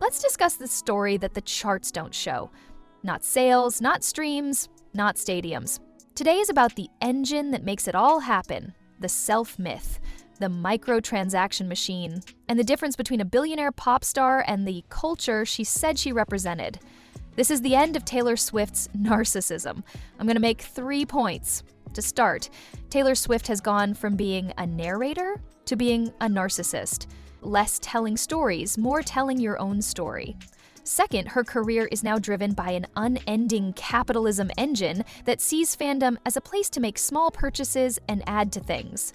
let's discuss the story that the charts don't show. Not sales, not streams, not stadiums. Today is about the engine that makes it all happen, the self-myth, the microtransaction machine, and the difference between a billionaire pop star and the culture she said she represented. This is the end of Taylor Swift's narcissism. I'm going to make 3 points. To start, Taylor Swift has gone from being a narrator to being a narcissist. Less telling stories, more telling your own story. Second, her career is now driven by an unending capitalism engine that sees fandom as a place to make small purchases and add to things.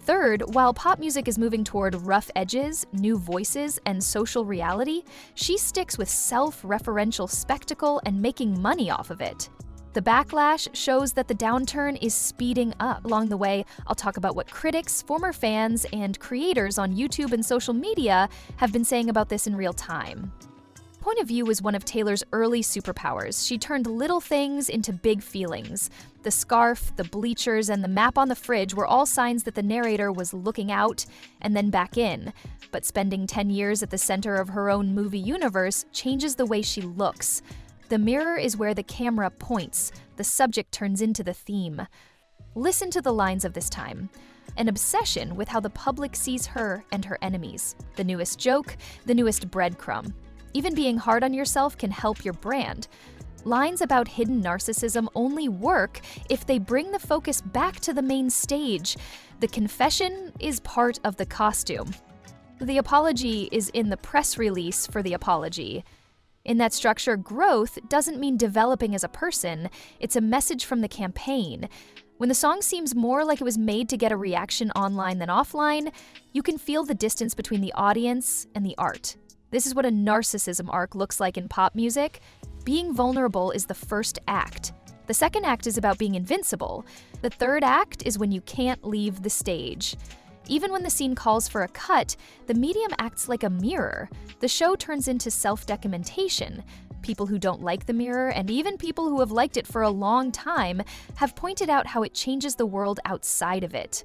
Third, while pop music is moving toward rough edges, new voices, and social reality, she sticks with self-referential spectacle and making money off of it. The backlash shows that the downturn is speeding up. Along the way, I'll talk about what critics, former fans, and creators on YouTube and social media have been saying about this in real time. Point of view was one of Taylor's early superpowers. She turned little things into big feelings. The scarf, the bleachers, and the map on the fridge were all signs that the narrator was looking out and then back in. But spending 10 years at the center of her own movie universe changes the way she looks. The mirror is where the camera points. The subject turns into the theme. Listen to the lines of this time. An obsession with how the public sees her and her enemies. The newest joke, the newest breadcrumb. Even being hard on yourself can help your brand. Lines about hidden narcissism only work if they bring the focus back to the main stage. The confession is part of the costume. The apology is in the press release for the apology. In that structure, growth doesn't mean developing as a person, it's a message from the campaign. When the song seems more like it was made to get a reaction online than offline, you can feel the distance between the audience and the art. This is what a narcissism arc looks like in pop music. Being vulnerable is the first act. The second act is about being invincible. The third act is when you can't leave the stage. Even when the scene calls for a cut, the medium acts like a mirror. The show turns into self-documentation. People who don't like the mirror, and even people who have liked it for a long time, have pointed out how it changes the world outside of it.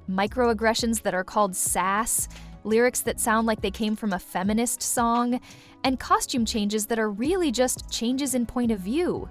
Microaggressions that are called sass, lyrics that sound like they came from a feminist song, and costume changes that are really just changes in point of view.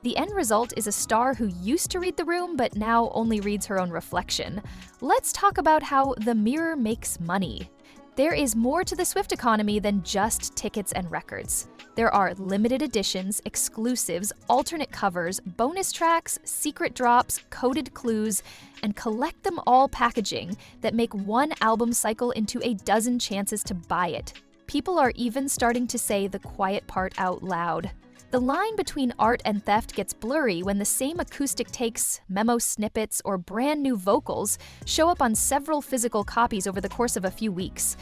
The end result is a star who used to read the room but now only reads her own reflection. Let's talk about how the mirror makes money. There is more to the Swift economy than just tickets and records. There are limited editions, exclusives, alternate covers, bonus tracks, secret drops, coded clues, and collect them all packaging that make one album cycle into a dozen chances to buy it. People are even starting to say the quiet part out loud. The line between art and theft gets blurry when the same acoustic takes, memo snippets, or brand new vocals show up on several physical copies over the course of a few weeks.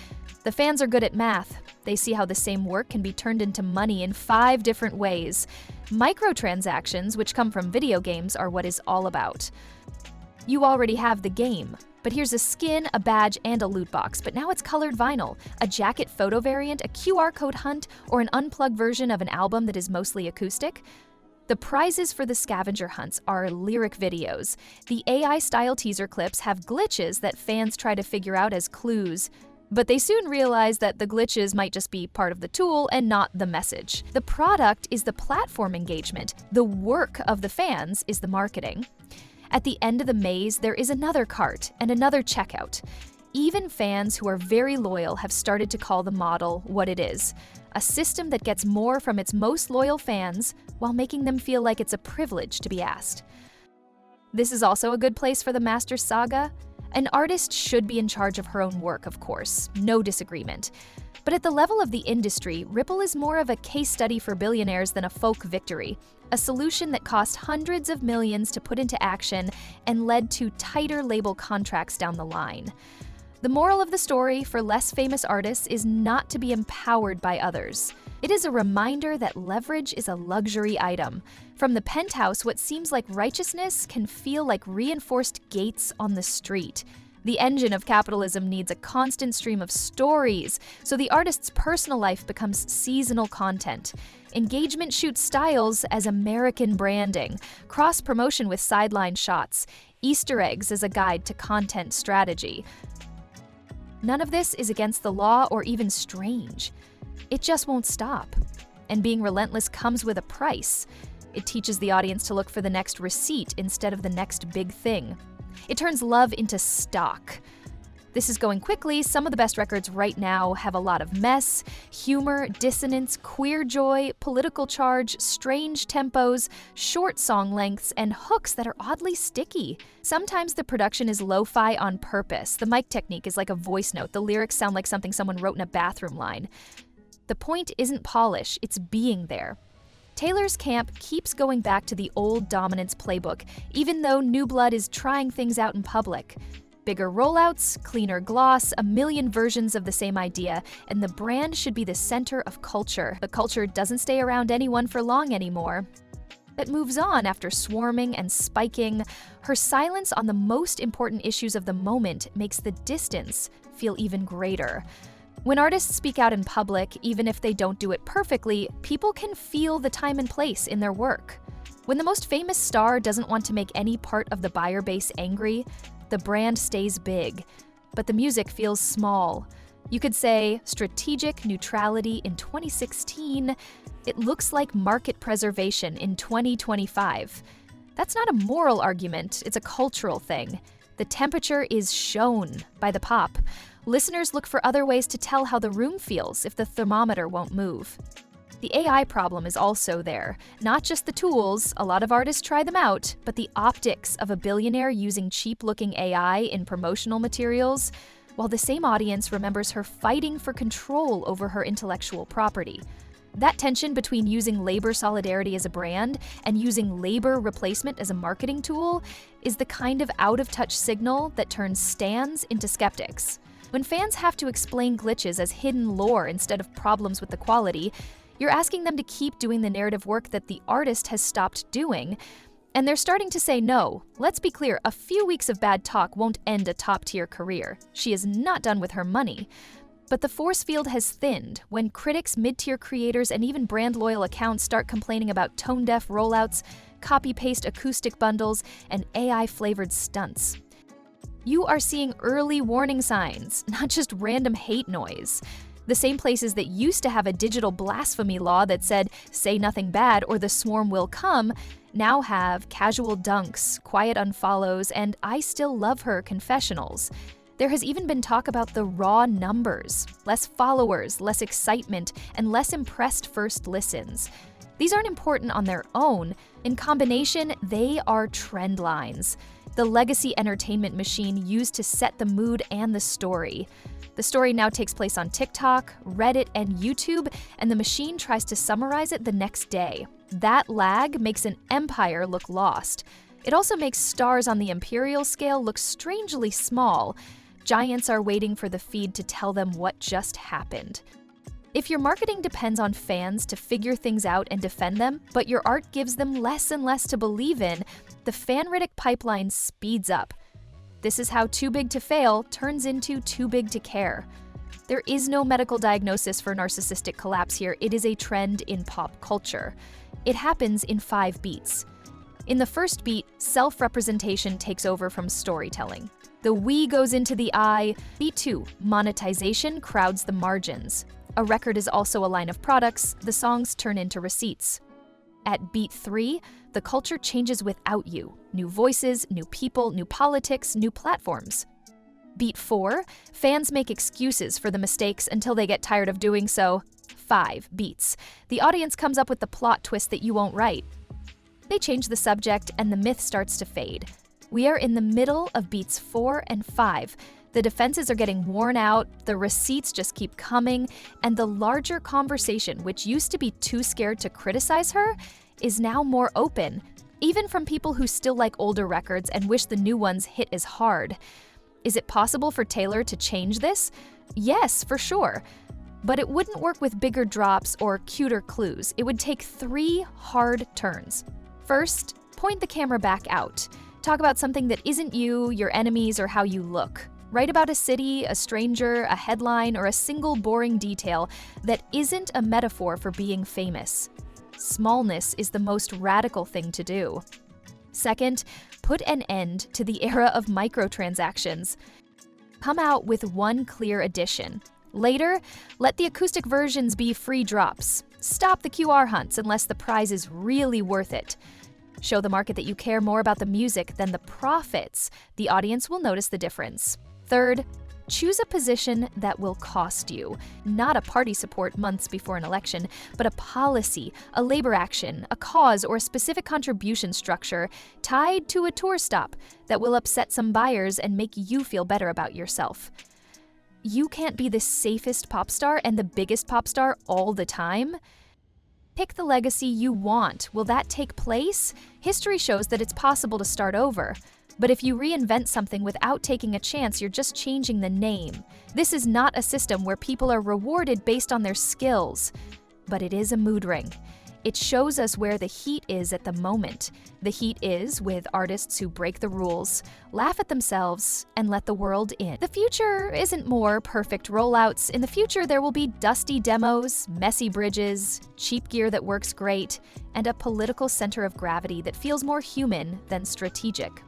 The fans are good at math. They see how the same work can be turned into money in 5 different ways. Microtransactions, which come from video games, are what is all about. You already have the game, but here's a skin, a badge, and a loot box, but now it's colored vinyl, a jacket photo variant, a QR code hunt, or an unplugged version of an album that is mostly acoustic. The prizes for the scavenger hunts are lyric videos. The AI-style teaser clips have glitches that fans try to figure out as clues. But they soon realize that the glitches might just be part of the tool and not the message. The product is the platform engagement. The work of the fans is the marketing. At the end of the maze, there is another cart and another checkout. Even fans who are very loyal have started to call the model what it is, a system that gets more from its most loyal fans while making them feel like it's a privilege to be asked. This is also a good place for the Master Saga. An artist should be in charge of her own work, of course, no disagreement. But at the level of the industry, Ripple is more of a case study for billionaires than a folk victory, a solution that cost hundreds of millions to put into action and led to tighter label contracts down the line. The moral of the story for less famous artists is not to be empowered by others. It is a reminder that leverage is a luxury item. From the penthouse, what seems like righteousness can feel like reinforced gates on the street. The engine of capitalism needs a constant stream of stories, so the artist's personal life becomes seasonal content. Engagement shoots styles as American branding, cross-promotion with sideline shots, Easter eggs as a guide to content strategy. None of this is against the law or even strange. It just won't stop. And being relentless comes with a price. It teaches the audience to look for the next receipt instead of the next big thing. It turns love into stock. This is going quickly. Some of the best records right now have a lot of mess, humor, dissonance, queer joy, political charge, strange tempos, short song lengths, and hooks that are oddly sticky. Sometimes the production is lo-fi on purpose. The mic technique is like a voice note. The lyrics sound like something someone wrote in a bathroom line. The point isn't polish, it's being there. Taylor's camp keeps going back to the old dominance playbook, even though new blood is trying things out in public. Bigger rollouts, cleaner gloss, a million versions of the same idea, and the brand should be the center of culture. But culture doesn't stay around anyone for long anymore. It moves on after swarming and spiking. Her silence on the most important issues of the moment makes the distance feel even greater. When artists speak out in public, even if they don't do it perfectly, people can feel the time and place in their work. When the most famous star doesn't want to make any part of the buyer base angry, the brand stays big, but the music feels small. You could say strategic neutrality in 2016. It looks like market preservation in 2025. That's not a moral argument, it's a cultural thing. The temperature is shown by the pop. Listeners look for other ways to tell how the room feels if the thermometer won't move. The AI problem is also there. Not just the tools, a lot of artists try them out, but the optics of a billionaire using cheap-looking AI in promotional materials, while the same audience remembers her fighting for control over her intellectual property. That tension between using labor solidarity as a brand and using labor replacement as a marketing tool is the kind of out-of-touch signal that turns stans into skeptics. When fans have to explain glitches as hidden lore instead of problems with the quality, you're asking them to keep doing the narrative work that the artist has stopped doing, and they're starting to say no. Let's be clear, a few weeks of bad talk won't end a top-tier career. She is not done with her money. But the force field has thinned when critics, mid-tier creators, and even brand-loyal accounts start complaining about tone-deaf rollouts, copy-paste acoustic bundles, and AI-flavored stunts. You are seeing early warning signs, not just random hate noise. The same places that used to have a digital blasphemy law that said, say nothing bad or the swarm will come, now have casual dunks, quiet unfollows, and I still love her confessionals. There has even been talk about the raw numbers, less followers, less excitement, and less impressed first listens. These aren't important on their own. In combination, they are trend lines. The legacy entertainment machine used to set the mood and the story. The story now takes place on TikTok, Reddit, and YouTube, and the machine tries to summarize it the next day. That lag makes an empire look lost. It also makes stars on the imperial scale look strangely small. Giants are waiting for the feed to tell them what just happened. If your marketing depends on fans to figure things out and defend them, but your art gives them less and less to believe in, the fanritic pipeline speeds up. This is how too big to fail turns into too big to care. There is no medical diagnosis for narcissistic collapse here. It is a trend in pop culture. It happens in 5 beats. In the first beat, self-representation takes over from storytelling. The we goes into the I. Beat 2, monetization crowds the margins. A record is also a line of products. The songs turn into receipts. At beat 3, the culture changes without you. New voices, new people, new politics, new platforms. Beat 4, fans make excuses for the mistakes until they get tired of doing so. 5 beats. The audience comes up with the plot twist that you won't write. They change the subject and the myth starts to fade. We are in the middle of beats 4 and 5. The defenses are getting worn out, the receipts just keep coming, and the larger conversation, which used to be too scared to criticize her, is now more open, even from people who still like older records and wish the new ones hit as hard. Is it possible for Taylor to change this? Yes, for sure. But it wouldn't work with bigger drops or cuter clues. It would take 3 hard turns. First, point the camera back out. Talk about something that isn't you, your enemies, or how you look. Write about a city, a stranger, a headline, or a single boring detail that isn't a metaphor for being famous. Smallness is the most radical thing to do. Second, put an end to the era of microtransactions. Come out with one clear addition. Later, let the acoustic versions be free drops. Stop the QR hunts unless the prize is really worth it. Show the market that you care more about the music than the profits. The audience will notice the difference. Third, choose a position that will cost you. Not a party support months before an election, but a policy, a labor action, a cause, or a specific contribution structure tied to a tour stop that will upset some buyers and make you feel better about yourself. You can't be the safest pop star and the biggest pop star all the time. Pick the legacy you want. Will that take place? History shows that it's possible to start over. But if you reinvent something without taking a chance, you're just changing the name. This is not a system where people are rewarded based on their skills. But it is a mood ring. It shows us where the heat is at the moment. The heat is with artists who break the rules, laugh at themselves, and let the world in. The future isn't more perfect rollouts. In the future, there will be dusty demos, messy bridges, cheap gear that works great, and a political center of gravity that feels more human than strategic.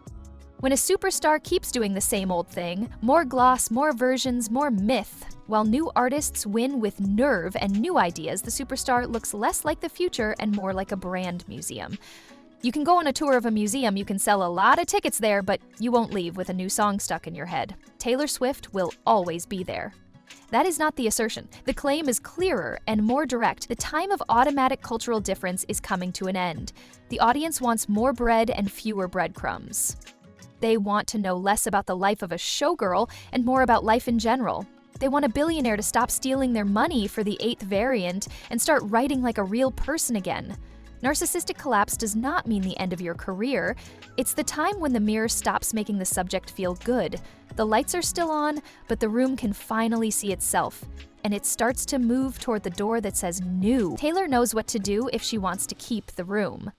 When a superstar keeps doing the same old thing, more gloss, more versions, more myth, while new artists win with nerve and new ideas, the superstar looks less like the future and more like a brand museum. You can go on a tour of a museum, you can sell a lot of tickets there, but you won't leave with a new song stuck in your head. Taylor Swift will always be there. That is not the assertion. The claim is clearer and more direct. The time of automatic cultural difference is coming to an end. The audience wants more bread and fewer breadcrumbs. They want to know less about the life of a showgirl and more about life in general. They want a billionaire to stop stealing their money for the 8th variant and start writing like a real person again. Narcissistic collapse does not mean the end of your career. It's the time when the mirror stops making the subject feel good. The lights are still on, but the room can finally see itself. And it starts to move toward the door that says new. Taylor knows what to do if she wants to keep the room.